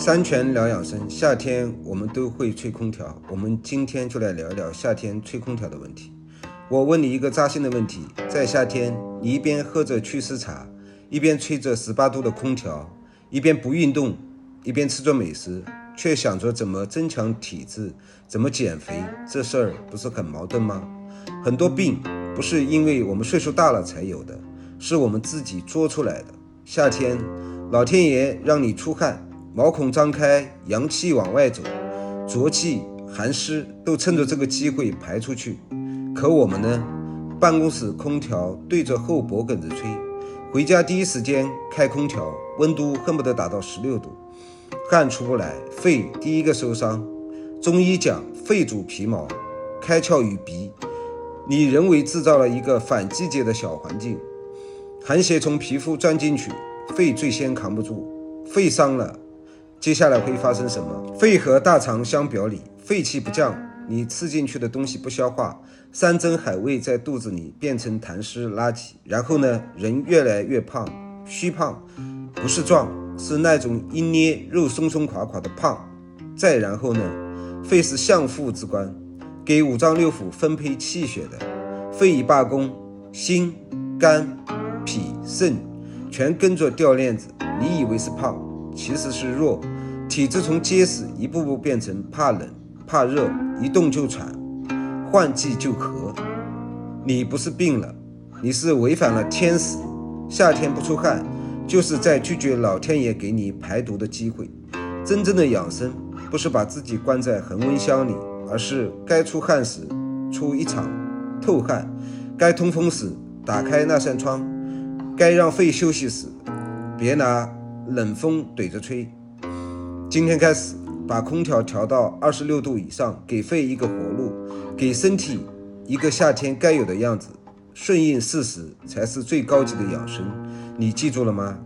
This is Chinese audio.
三全聊养生，夏天我们都会吹空调，我们今天就来聊一聊夏天吹空调的问题。我问你一个扎心的问题，在夏天你一边喝着祛湿茶，一边吹着18度的空调，一边不运动，一边吃着美食，却想着怎么增强体质，怎么减肥，这事儿不是很矛盾吗？很多病不是因为我们岁数大了才有的，是我们自己作出来的。夏天老天爷让你出汗，毛孔张开，阳气往外走，浊气寒湿都趁着这个机会排出去。可我们呢，办公室空调对着后脖梗子吹，回家第一时间开空调，温度恨不得达到16度，汗出不来，肺第一个受伤。中医讲肺主皮毛，开窍于鼻，你人为制造了一个反季节的小环境，寒邪从皮肤钻进去，肺最先扛不住，肺伤了，接下来会发生什么？肺和大肠相表里，肺气不降，你吃进去的东西不消化，山珍海味在肚子里变成痰湿垃圾，然后呢，人越来越胖，虚胖，不是壮，是那种一捏肉松松垮垮的胖。再然后呢，肺是相父之官，给五脏六腑分配气血的，肺一罢工，心、肝、脾、肾全跟着掉链子，你以为是胖，其实是弱，体质从结实一步步变成怕冷、怕热，一动就喘，换季就咳。你不是病了，你是违反了天时。夏天不出汗，就是在拒绝老天爷给你排毒的机会。真正的养生，不是把自己关在恒温箱里，而是该出汗时出一场透汗，该通风时打开那扇窗，该让肺休息时别拿冷风怼着吹。今天开始把空调调到26度以上，给肺一个活路，给身体一个夏天该有的样子，顺应事实才是最高级的养生。你记住了吗？